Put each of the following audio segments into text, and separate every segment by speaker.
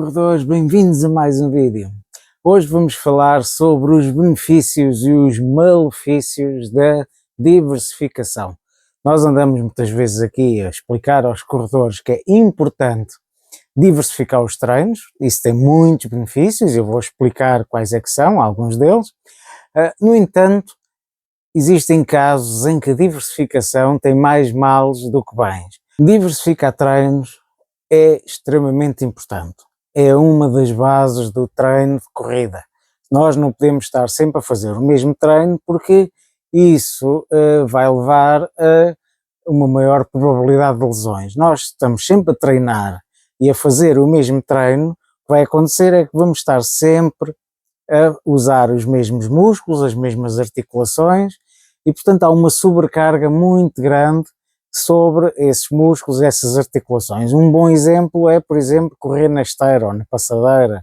Speaker 1: corredores, bem-vindos a mais um vídeo. Hoje vamos falar sobre os benefícios e os malefícios da diversificação. Nós andamos muitas vezes aqui a explicar aos corredores que é importante diversificar os treinos, isso tem muitos benefícios, eu vou explicar quais é que são, alguns deles. No entanto, existem casos em que a diversificação tem mais males do que bens. Diversificar treinos é extremamente importante. É uma das bases do treino de corrida. Nós não podemos estar sempre a fazer o mesmo treino porque isso vai levar a uma maior probabilidade de lesões. Nós estamos sempre a treinar e a fazer o mesmo treino, o que vai acontecer é que vamos estar sempre a usar os mesmos músculos, as mesmas articulações e, portanto, há uma sobrecarga muito grande sobre esses músculos, essas articulações. Um bom exemplo é, por exemplo, correr na esteira ou na passadeira,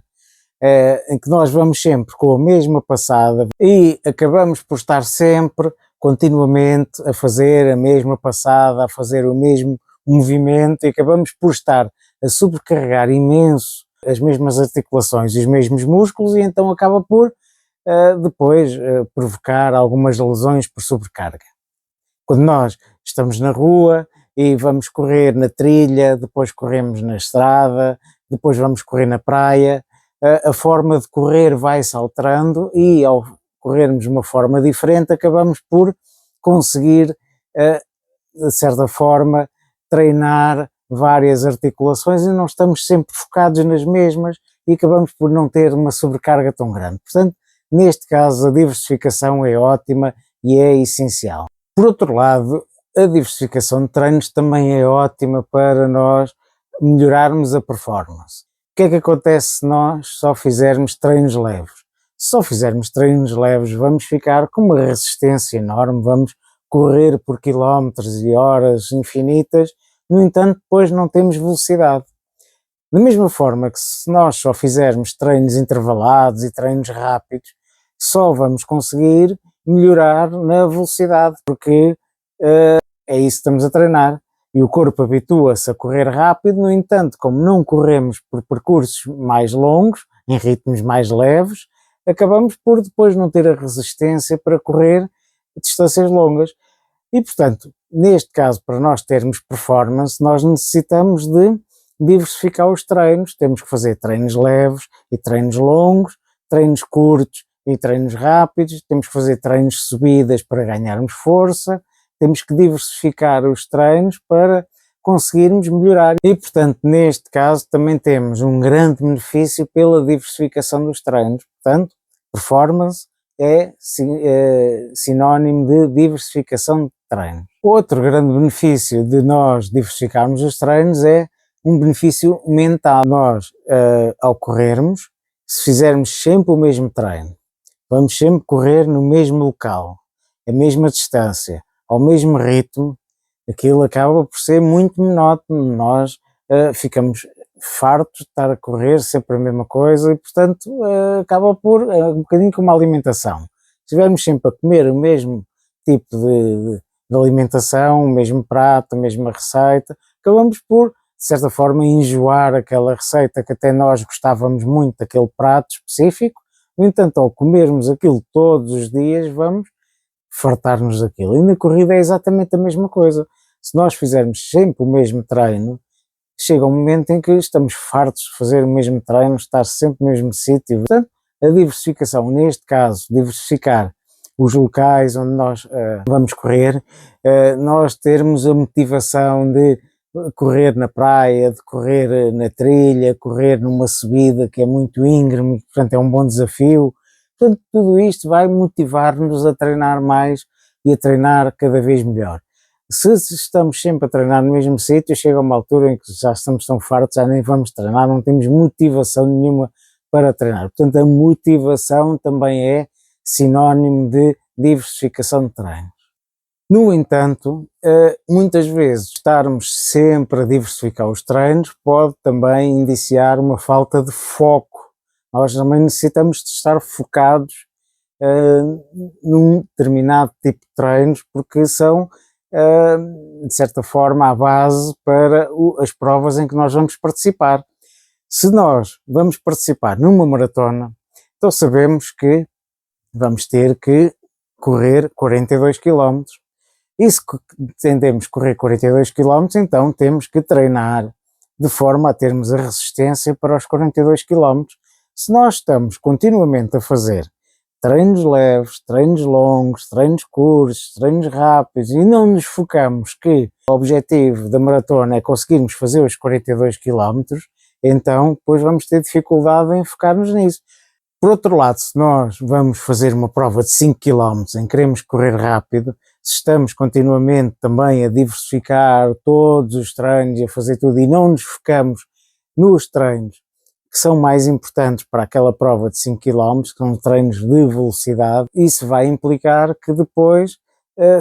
Speaker 1: em que nós vamos sempre com a mesma passada e acabamos por estar sempre, continuamente, a fazer a mesma passada, a fazer o mesmo movimento e acabamos por estar a sobrecarregar imenso as mesmas articulações e os mesmos músculos e então acaba por depois provocar algumas lesões por sobrecarga. Quando nós estamos na rua e vamos correr na trilha, depois corremos na estrada, depois vamos correr na praia, a forma de correr vai-se alterando e ao corrermos de uma forma diferente acabamos por conseguir, de certa forma, treinar várias articulações e não estamos sempre focados nas mesmas e acabamos por não ter uma sobrecarga tão grande. Portanto, neste caso a diversificação é ótima e é essencial. Por outro lado, a diversificação de treinos também é ótima para nós melhorarmos a performance. O que é que acontece se nós só fizermos treinos leves? Se só fizermos treinos leves, vamos ficar com uma resistência enorme, vamos correr por quilómetros e horas infinitas, no entanto, depois não temos velocidade. Da mesma forma que se nós só fizermos treinos intervalados e treinos rápidos, só vamos conseguir melhorar na velocidade, porque é isso que estamos a treinar e o corpo habitua-se a correr rápido, no entanto, como não corremos por percursos mais longos, em ritmos mais leves, acabamos por depois não ter a resistência para correr distâncias longas e, portanto, neste caso, para nós termos performance, nós necessitamos de diversificar os treinos, temos que fazer treinos leves e treinos longos, treinos curtos e treinos rápidos, temos que fazer treinos de subidas para ganharmos força, temos que diversificar os treinos para conseguirmos melhorar e, portanto, neste caso também temos um grande benefício pela diversificação dos treinos. Portanto, performance é sinónimo de diversificação de treinos. Outro grande benefício de nós diversificarmos os treinos é um benefício mental. Nós, ao corrermos, se fizermos sempre o mesmo treino, vamos sempre correr no mesmo local, a mesma distância, ao mesmo ritmo, aquilo acaba por ser muito monótono, nós ficamos fartos de estar a correr sempre a mesma coisa e, portanto, acaba por, um bocadinho como a alimentação. Se estivermos sempre a comer o mesmo tipo de alimentação, o mesmo prato, a mesma receita, acabamos por, de certa forma, enjoar aquela receita que até nós gostávamos muito daquele prato específico. No entanto, ao comermos aquilo todos os dias, vamos fartar-nos daquilo. E na corrida é exatamente a mesma coisa. Se nós fizermos sempre o mesmo treino, chega um momento em que estamos fartos de fazer o mesmo treino, estar sempre no mesmo sítio. Portanto, a diversificação, neste caso, diversificar os locais onde nós vamos correr, nós termos a motivação de correr na praia, de correr na trilha, correr numa subida que é muito íngreme, portanto é um bom desafio. Portanto, tudo isto vai motivar-nos a treinar mais e a treinar cada vez melhor. Se estamos sempre a treinar no mesmo sítio, chega uma altura em que já estamos tão fartos, já nem vamos treinar, não temos motivação nenhuma para treinar. Portanto, a motivação também é sinónimo de diversificação de treinos. No entanto, muitas vezes estarmos sempre a diversificar os treinos pode também indiciar uma falta de foco. Nós também necessitamos de estar focados num determinado tipo de treinos porque são, de certa forma, a base para as provas em que nós vamos participar. Se nós vamos participar numa maratona, então sabemos que vamos ter que correr 42 quilómetros. E se pretendemos correr 42 quilómetros, então temos que treinar de forma a termos a resistência para os 42 quilómetros. Se nós estamos continuamente a fazer treinos leves, treinos longos, treinos curtos, treinos rápidos e não nos focamos que o objetivo da maratona é conseguirmos fazer os 42 quilómetros, então depois vamos ter dificuldade em focar-nos nisso. Por outro lado, se nós vamos fazer uma prova de 5 quilómetros em que queremos correr rápido, se estamos continuamente também a diversificar todos os treinos e a fazer tudo e não nos focamos nos treinos que são mais importantes para aquela prova de 5 quilómetros, que são treinos de velocidade, isso vai implicar que depois,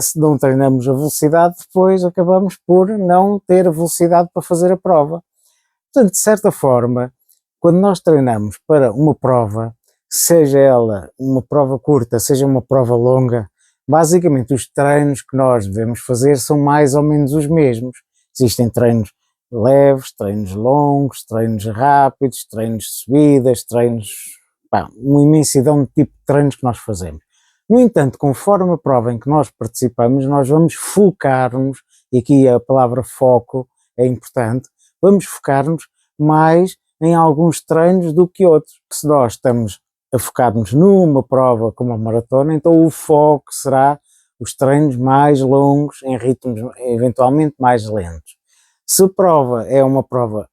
Speaker 1: se não treinamos a velocidade, depois acabamos por não ter a velocidade para fazer a prova. Portanto, de certa forma, quando nós treinamos para uma prova, seja ela uma prova curta, seja uma prova longa, basicamente os treinos que nós devemos fazer são mais ou menos os mesmos. Existem treinos leves, treinos longos, treinos rápidos, treinos de subidas, treinos, uma imensidão de tipo de treinos que nós fazemos. No entanto, conforme a prova em que nós participamos, nós vamos focar-nos, e aqui a palavra foco é importante, vamos focar-nos mais em alguns treinos do que outros. Se nós estamos a focar-nos numa prova como a maratona, então o foco será os treinos mais longos em ritmos eventualmente mais lentos. Se a prova é uma prova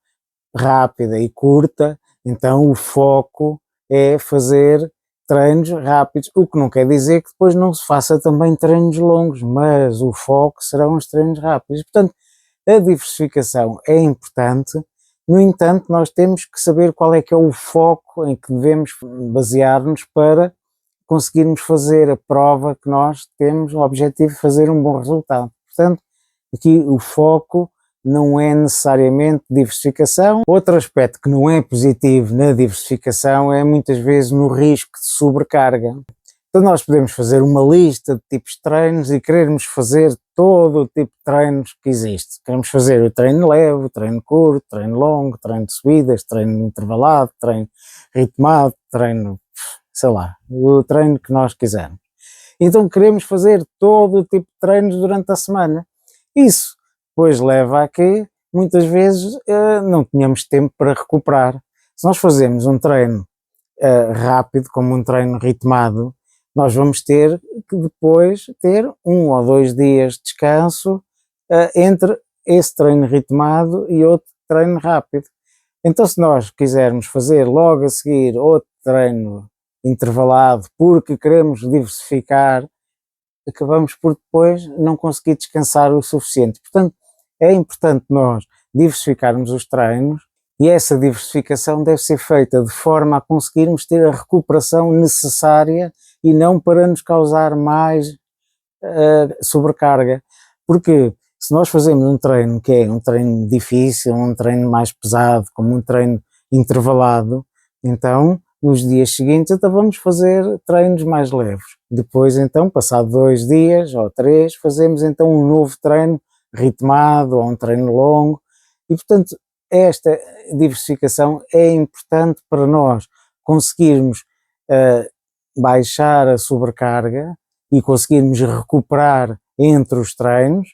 Speaker 1: rápida e curta, então o foco é fazer treinos rápidos, o que não quer dizer que depois não se faça também treinos longos, mas o foco serão os treinos rápidos. Portanto, a diversificação é importante, no entanto, nós temos que saber qual é que é o foco em que devemos basear-nos para conseguirmos fazer a prova que nós temos o objetivo de fazer um bom resultado. Portanto, aqui o foco não é necessariamente diversificação. Outro aspecto que não é positivo na diversificação é muitas vezes no risco de sobrecarga. Então nós podemos fazer uma lista de tipos de treinos e querermos fazer todo o tipo de treinos que existe. Queremos fazer o treino leve, o treino curto, treino longo, treino de subidas, treino intervalado, treino ritmado, treino, sei lá, o treino que nós quisermos. Então queremos fazer todo o tipo de treinos durante a semana. Isso depois leva a que muitas vezes não tenhamos tempo para recuperar. Se nós fazemos um treino rápido, como um treino ritmado, nós vamos ter que depois ter 1 ou 2 dias de descanso entre esse treino ritmado e outro treino rápido. Então, se nós quisermos fazer logo a seguir outro treino intervalado porque queremos diversificar, acabamos por depois não conseguir descansar o suficiente. Portanto, é importante nós diversificarmos os treinos e essa diversificação deve ser feita de forma a conseguirmos ter a recuperação necessária e não para nos causar mais sobrecarga. Porque se nós fazemos um treino que é um treino difícil, um treino mais pesado, como um treino intervalado, então nos dias seguintes então vamos fazer treinos mais leves. Depois então, passado 2 dias ou 3, fazemos então um novo treino ritmado ou um treino longo e portanto esta diversificação é importante para nós conseguirmos baixar a sobrecarga e conseguirmos recuperar entre os treinos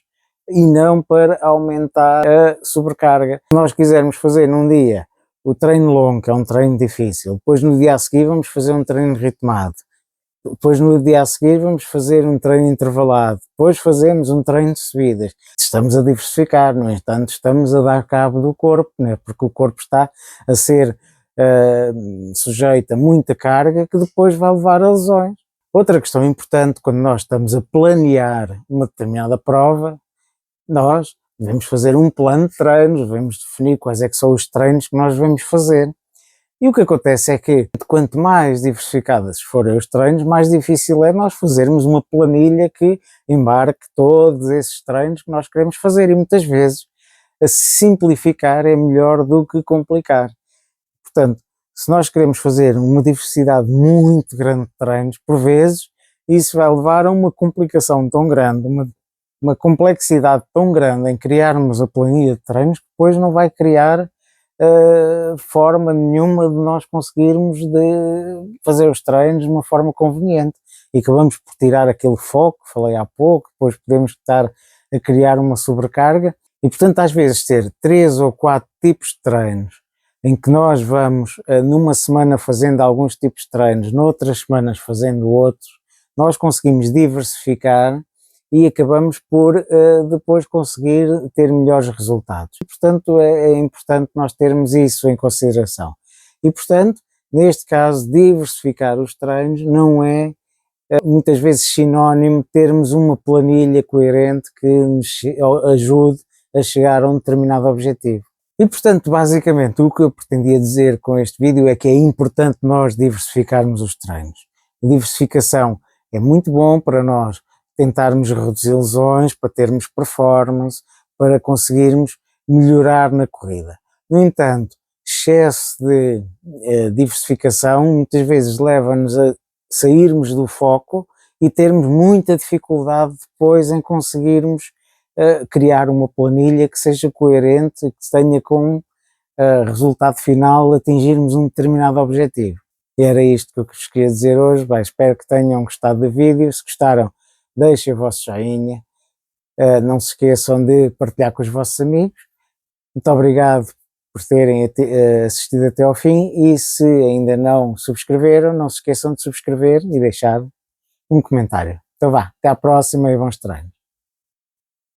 Speaker 1: e não para aumentar a sobrecarga. Se nós quisermos fazer num dia o treino longo, que é um treino difícil, depois no dia a seguir vamos fazer um treino ritmado, depois no dia a seguir vamos fazer um treino intervalado, depois fazemos um treino de subidas. Estamos a diversificar, no entanto estamos a dar cabo do corpo, né? Porque o corpo está a ser sujeito a muita carga que depois vai levar a lesões. Outra questão importante quando nós estamos a planear uma determinada prova, nós devemos fazer um plano de treinos, devemos definir quais é que são os treinos que nós devemos fazer. E o que acontece é que quanto mais diversificados forem os treinos, mais difícil é nós fazermos uma planilha que embarque todos esses treinos que nós queremos fazer e muitas vezes a simplificar é melhor do que complicar. Portanto, se nós queremos fazer uma diversidade muito grande de treinos, por vezes isso vai levar a uma complicação tão grande, uma complexidade tão grande em criarmos a planilha de treinos que depois não vai criar forma nenhuma de nós conseguirmos de fazer os treinos de uma forma conveniente e acabamos por tirar aquele foco, falei há pouco, depois podemos estar a criar uma sobrecarga e portanto às vezes ter 3 ou 4 tipos de treinos em que nós vamos numa semana fazendo alguns tipos de treinos, noutras semanas fazendo outros, nós conseguimos diversificar e acabamos por depois conseguir ter melhores resultados. E, portanto, é importante nós termos isso em consideração. E, portanto, neste caso, diversificar os treinos não é muitas vezes sinónimo de termos uma planilha coerente que nos ajude a chegar a um determinado objetivo. E, portanto, basicamente, o que eu pretendia dizer com este vídeo é que é importante nós diversificarmos os treinos. A diversificação é muito bom para nós tentarmos reduzir lesões, para termos performance, para conseguirmos melhorar na corrida. No entanto, excesso de diversificação muitas vezes leva-nos a sairmos do foco e termos muita dificuldade depois em conseguirmos criar uma planilha que seja coerente e que tenha como resultado final atingirmos um determinado objetivo. E era isto que eu vos queria dizer hoje. Bem, espero que tenham gostado do vídeo. Se gostaram, deixem o vosso joinha, não se esqueçam de partilhar com os vossos amigos. Muito obrigado por terem assistido até ao fim e se ainda não subscreveram, não se esqueçam de subscrever e deixar um comentário. Então vá, até à próxima e bons treinos.